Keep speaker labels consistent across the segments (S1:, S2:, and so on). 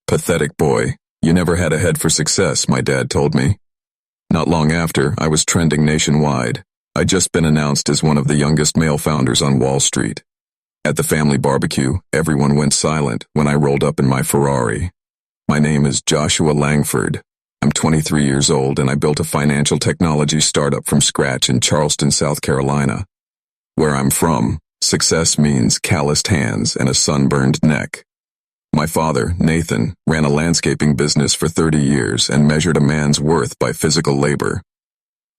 S1: Pathetic boy, you never had a head for success, my dad told me. Not long after, I was trending nationwide. I'd just been announced as one of the youngest male founders on Wall Street. At the family barbecue, everyone went silent when I rolled up in my Ferrari. My name is Joshua Langford. I'm 23 years old and I built a financial technology startup from scratch in Charleston, South Carolina. Where I'm from, success means calloused hands and a sunburned neck. My father, Nathan, ran a landscaping business for 30 years and measured a man's worth by physical labor.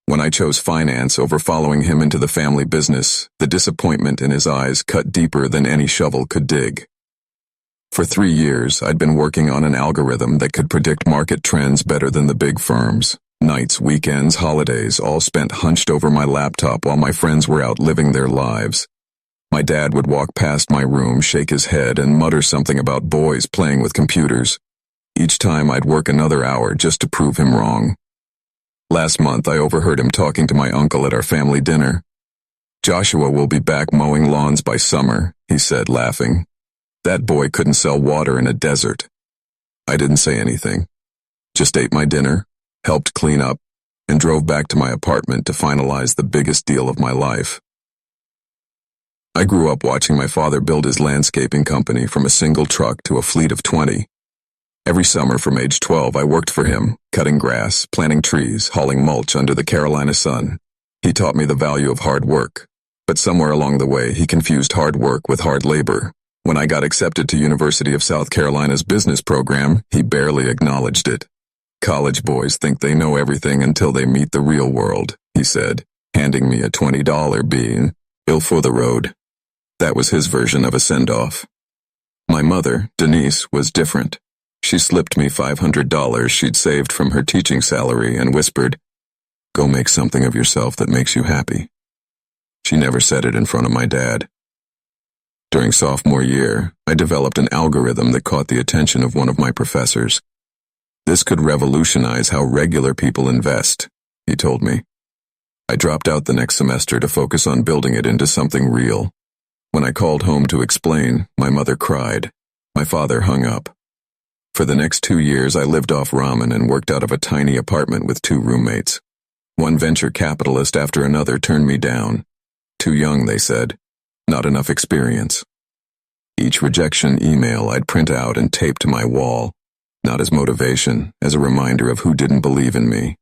S1: When I chose finance over following him into the family business, the disappointment in his eyes cut deeper than any shovel could dig. For 3 years, I'd been working on an algorithm that could predict market trends better than the big firms. Nights, weekends, holidays, all spent hunched over my laptop while my friends were out living their lives. My dad would walk past my room, shake his head, and mutter something about boys playing with computers. Each time I'd work another hour just to prove him wrong. Last month, I overheard him talking to my uncle at our family dinner. "Joshua will be back mowing lawns by summer," he said, laughing. That boy couldn't sell water in a desert. I didn't say anything. Just ate my dinner, helped clean up, and drove back to my apartment to finalize the biggest deal of my life. I grew up watching my father build his landscaping company from a single truck to a fleet of 20. Every summer from age 12, I worked for him, cutting grass, planting trees, hauling mulch under the Carolina sun. He taught me the value of hard work, but somewhere along the way, he confused hard work with hard labor. When I got accepted to University of South Carolina's business program, he barely acknowledged it. "College boys think they know everything until they meet the real world," he said, handing me a $20 bean, bill for the road. That was his version of a send-off. My mother, Denise, was different. She slipped me $500 she'd saved from her teaching salary and whispered, "Go make something of yourself that makes you happy." She never said it in front of my dad. During sophomore year, I developed an algorithm that caught the attention of one of my professors. "This could revolutionize how regular people invest," he told me. I dropped out the next semester to focus on building it into something real. When I called home to explain, my mother cried. My father hung up. For the next 2 years, I lived off ramen and worked out of a tiny apartment with 2 roommates. One venture capitalist after another turned me down. Too young, they said. Not enough experience. Each rejection email I'd print out and tape to my wall, not as motivation, as a reminder of who didn't believe in me.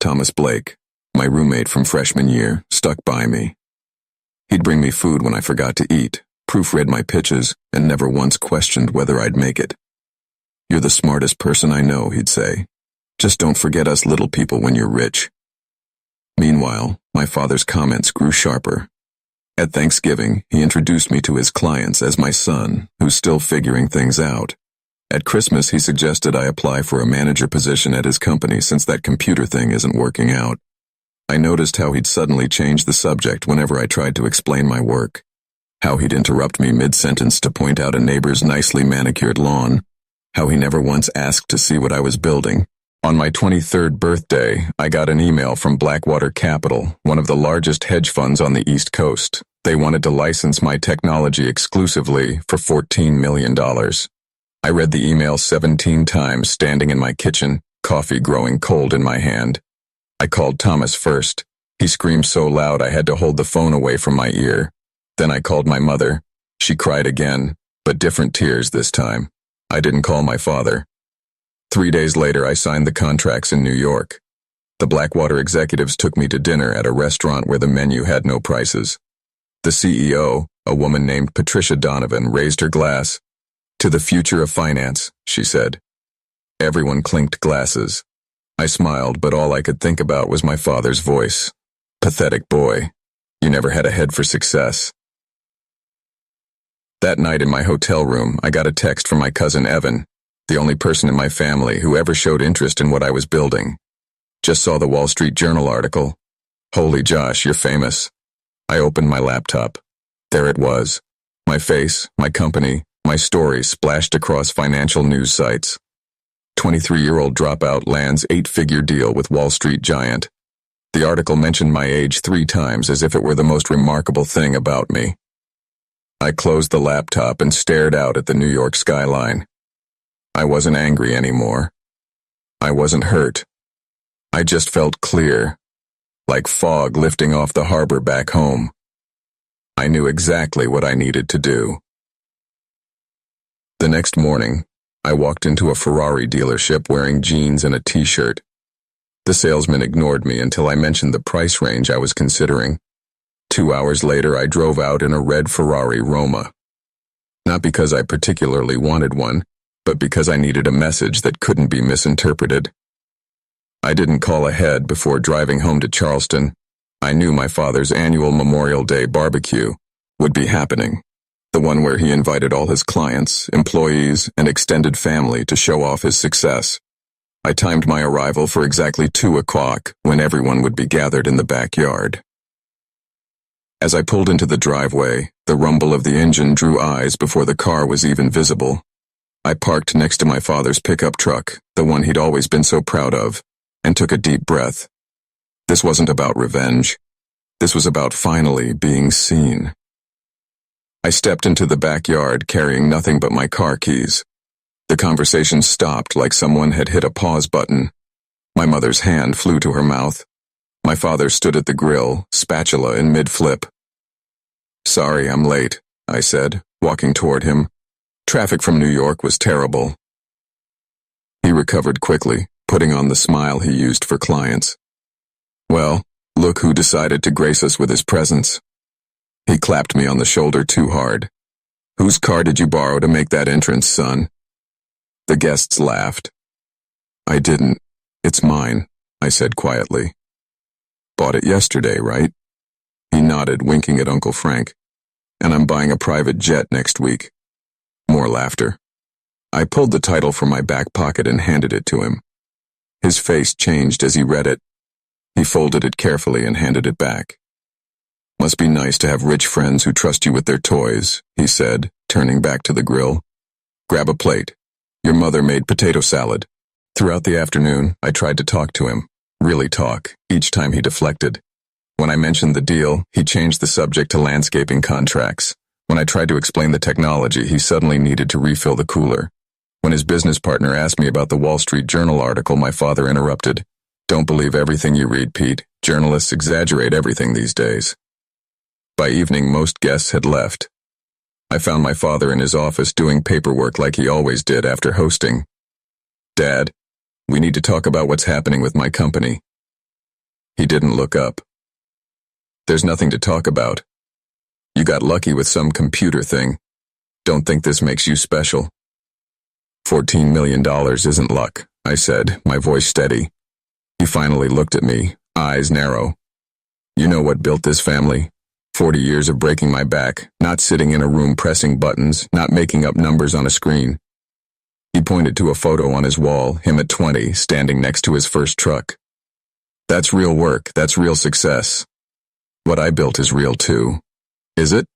S1: Thomas Blake, my roommate from freshman year, stuck by me. He'd bring me food when I forgot to eat, proofread my pitches, and never once questioned whether I'd make it. "You're the smartest person I know," he'd say. "Just don't forget us little people when you're rich." Meanwhile, my father's comments grew sharper. At Thanksgiving, he introduced me to his clients as my son, who's still figuring things out. At Christmas, he suggested I apply for a manager position at his company since that computer thing isn't working out. I noticed how he'd suddenly change the subject whenever I tried to explain my work. How he'd interrupt me mid-sentence to point out a neighbor's nicely manicured lawn. How he never once asked to see what I was building. On my 23rd birthday, I got an email from Blackwater Capital, one of the largest hedge funds on the East Coast. They wanted to license my technology exclusively for $14 million. I read the email 17 times standing in my kitchen, coffee growing cold in my hand. I called Thomas first. He screamed so loud I had to hold the phone away from my ear. Then I called my mother. She cried again, but different tears this time. I didn't call my father. 3 days later, I signed the contracts in New York. The Blackwater executives took me to dinner at a restaurant where the menu had no prices. The CEO, a woman named Patricia Donovan, raised her glass. "To the future of finance," she said. Everyone clinked glasses. I smiled, but all I could think about was my father's voice. "Pathetic boy. You never had a head for success." That night in my hotel room, I got a text from my cousin Evan, the only person in my family who ever showed interest in what I was building. "Just saw the Wall Street Journal article. Holy Josh, you're famous." I opened my laptop. There it was. My face, my company, my story splashed across financial news sites. 23-year-old dropout lands 8-figure deal with Wall Street giant. The article mentioned my age 3 times as if it were the most remarkable thing about me. I closed the laptop and stared out at the New York skyline. I wasn't angry anymore. I wasn't hurt. I just felt clear, like fog lifting off the harbor back home. I knew exactly what I needed to do. The next morning, I walked into a Ferrari dealership wearing jeans and a t-shirt. The salesman ignored me until I mentioned the price range I was considering. 2 hours later, I drove out in a red Ferrari Roma. Not because I particularly wanted one, but because I needed a message that couldn't be misinterpreted. I didn't call ahead before driving home to Charleston. I knew my father's annual Memorial Day barbecue would be happening, the one where he invited all his clients, employees, and extended family to show off his success. I timed my arrival for exactly 2 o'clock when everyone would be gathered in the backyard. As I pulled into the driveway, the rumble of the engine drew eyes before the car was even visible. I parked next to my father's pickup truck, the one he'd always been so proud of, and took a deep breath. This wasn't about revenge. This was about finally being seen. I stepped into the backyard carrying nothing but my car keys. The conversation stopped like someone had hit a pause button. My mother's hand flew to her mouth. My father stood at the grill, spatula in mid-flip. "Sorry, I'm late," I said, walking toward him. Traffic from New York was terrible. He recovered quickly, putting on the smile he used for clients. "Well, look who decided to grace us with his presence." He clapped me on the shoulder too hard. "Whose car did you borrow to make that entrance, son?" The guests laughed. "I didn't. It's mine," I said quietly. "Bought it yesterday, right?" He nodded, winking at Uncle Frank. "And I'm buying a private jet next week." More laughter. I pulled the title from my back pocket and handed it to him. His face changed as he read it. He folded it carefully and handed it back. "Must be nice to have rich friends who trust you with their toys," he said, turning back to the grill. "Grab a plate. Your mother made potato salad." Throughout the afternoon, I tried to talk to him. Really talk, each time he deflected. When I mentioned the deal, he changed the subject to landscaping contracts. When I tried to explain the technology, he suddenly needed to refill the cooler. When his business partner asked me about the Wall Street Journal article, my father interrupted. "Don't believe everything you read, Pete. Journalists exaggerate everything these days." By evening, most guests had left. I found my father in his office doing paperwork like he always did after hosting. "Dad, we need to talk about what's happening with my company." He didn't look up. "There's nothing to talk about. You got lucky with some computer thing. Don't think this makes you special." $14 million isn't luck," I said, my voice steady. He finally looked at me, eyes narrow. "You know what built this family? 40 years of breaking my back, not sitting in a room pressing buttons, not making up numbers on a screen." He pointed to a photo on his wall, him at 20, standing next to his first truck. "That's real work, that's real success. What I built is real too." "Is it?"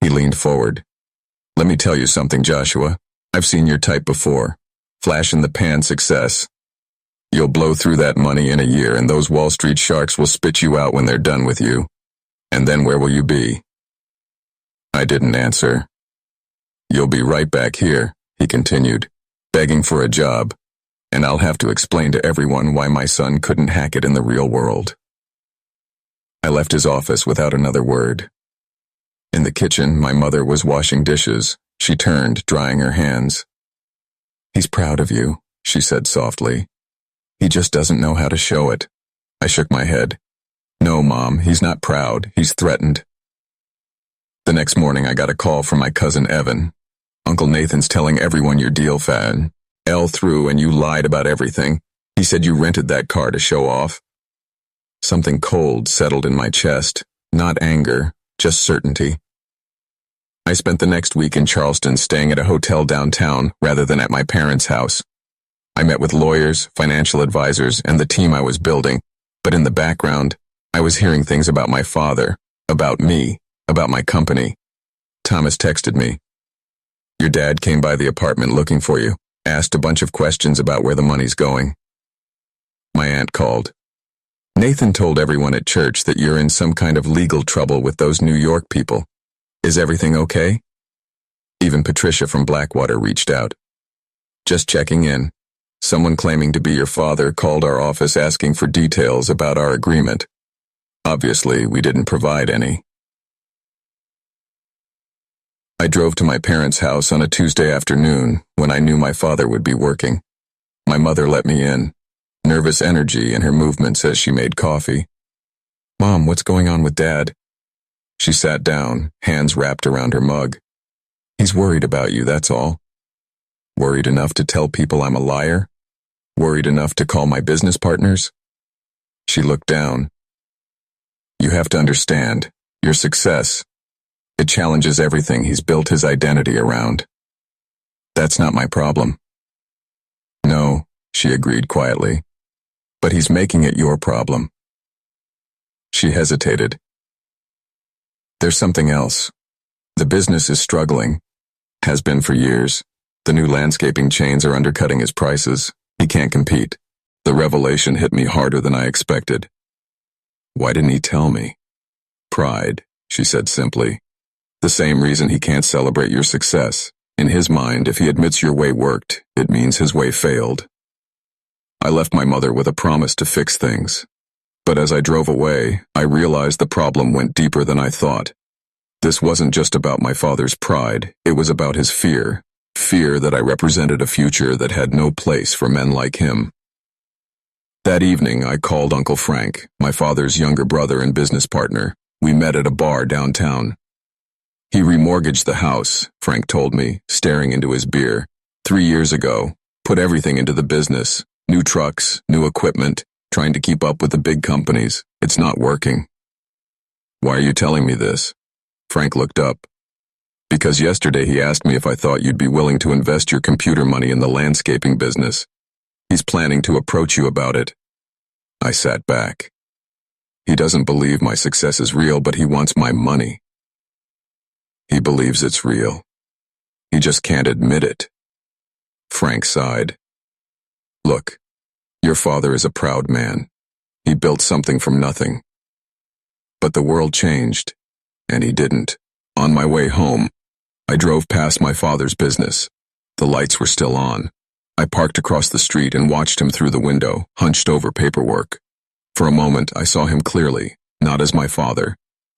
S1: He leaned forward. "Let me tell you something, Joshua. I've seen your type before. Flash-in-the-pan success. You'll blow through that money in a year and those Wall Street sharks will spit you out when they're done with you. And then where will you be?" I didn't answer. "You'll be right back here," he continued, "begging for a job, and I'll have to explain to everyone why my son couldn't hack it in the real world." I left his office without another word. In the kitchen, my mother was washing dishes. She turned, drying her hands. "He's proud of you," she said softly. "He just doesn't know how to show it." I shook my head. "No, Mom, he's not proud. He's threatened." The next morning, I got a call from my cousin Evan. "Uncle Nathan's telling everyone your deal fell through and you lied about everything. He said you rented that car to show off." Something cold settled in my chest. Not anger, just certainty. I spent the next week in Charleston staying at a hotel downtown rather than at my parents' house. I met with lawyers, financial advisors, and the team I was building, but in the background, I was hearing things about my father, about me, about my company. Thomas texted me. "Your dad came by the apartment looking for you, asked a bunch of questions about where the money's going." My aunt called. "Nathan told everyone at church that you're in some kind of legal trouble with those New York people. Is everything okay?" Even Patricia from Blackwater reached out. Just checking in. Someone claiming to be your father called our office asking for details about our agreement. Obviously, we didn't provide any. I drove to my parents' house on a Tuesday afternoon when I knew my father would be working. My mother let me in, nervous energy in her movements as she made coffee. "Mom, what's going on with Dad?" She sat down, hands wrapped around her mug. "He's worried about you, that's all." Worried enough to tell people I'm a liar? Worried enough to call my business partners? She looked down. "You have to understand, your success, it challenges everything he's built his identity around. That's not my problem." "No," she agreed quietly, "but he's making it your problem." She hesitated. "There's something else. The business is struggling. Has been for years. The new landscaping chains are undercutting his prices. He can't compete." The revelation hit me harder than I expected. "Why didn't he tell me?" "Pride," she said simply. "The same reason he can't celebrate your success. In his mind, if he admits your way worked, it means his way failed." I left my mother with a promise to fix things. But as I drove away, I realized the problem went deeper than I thought. This wasn't just about my father's pride, it was about his fear. Fear that I represented a future that had no place for men like him. That evening, I called Uncle Frank, my father's younger brother and business partner. We met at a bar downtown. "He remortgaged the house," Frank told me, staring into his beer. 3 years ago, put everything into the business. New trucks, new equipment, trying to keep up with the big companies. It's not working." "Why are you telling me this?" Frank looked up. "Because yesterday he asked me if I thought you'd be willing to invest your computer money in the landscaping business. He's planning to approach you about it." I sat back. He doesn't believe my success is real, but he wants my money. He believes it's real. He just can't admit it. Frank sighed. "Look, your father is a proud man. He built something from nothing. But the world changed, and he didn't. On my way home, I drove past my father's business. The lights were still on. I parked across the street and watched him through the window, hunched over paperwork. For a moment, I saw him clearly, not as my father,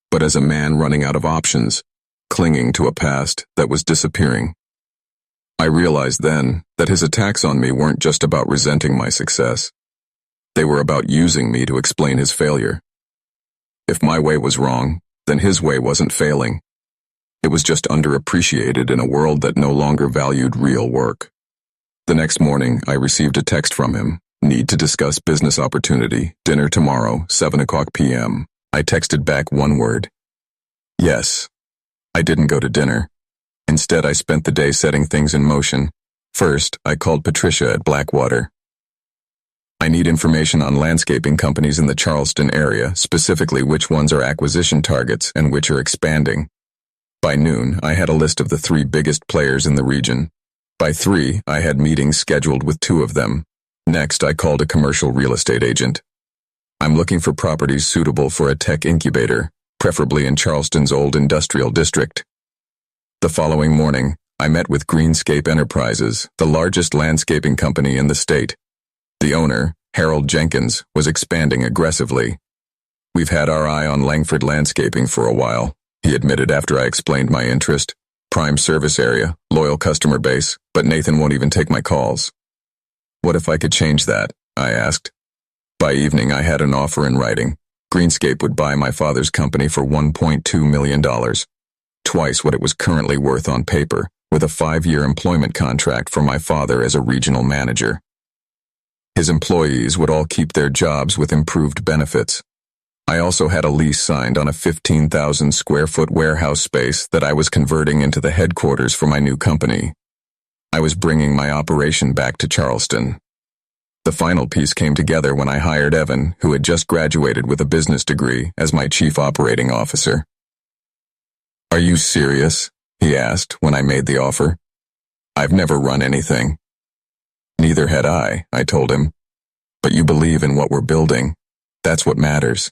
S1: but as a man running out of options, clinging to a past that was disappearing. I realized then that his attacks on me weren't just about resenting my success. They were about using me to explain his failure. If my way was wrong, then his way wasn't failing. It was just underappreciated in a world that no longer valued real work. The next morning, I received a text from him. "Need to discuss business opportunity. Dinner tomorrow, 7:00 p.m. I texted back one word. "Yes." I didn't go to dinner. Instead, I spent the day setting things in motion. First, I called Patricia at Blackwater. "I need information on landscaping companies in the Charleston area, specifically which ones are acquisition targets and which are expanding." By noon, I had a list of the 3 biggest players in the region. By 3, I had meetings scheduled with 2 of them. Next, I called a commercial real estate agent. "I'm looking for properties suitable for a tech incubator, preferably in Charleston's old industrial district." The following morning, I met with Greenscape Enterprises, the largest landscaping company in the state. The owner, Harold Jenkins, was expanding aggressively. "We've had our eye on Langford Landscaping for a while," he admitted after I explained my interest. "Prime service area, loyal customer base, but Nathan won't even take my calls." "What if I could change that?" I asked. By evening, I had an offer in writing. Greenscape would buy my father's company for $1.2 million, twice what it was currently worth on paper, with a 5-year employment contract for my father as a regional manager. His employees would all keep their jobs with improved benefits. I also had a lease signed on a 15,000 square foot warehouse space that I was converting into the headquarters for my new company. I was bringing my operation back to Charleston. The final piece came together when I hired Evan, who had just graduated with a business degree, as my chief operating officer. "Are you serious?" he asked when I made the offer. "I've never run anything." "Neither had I told him. "But you believe in what we're building. That's what matters."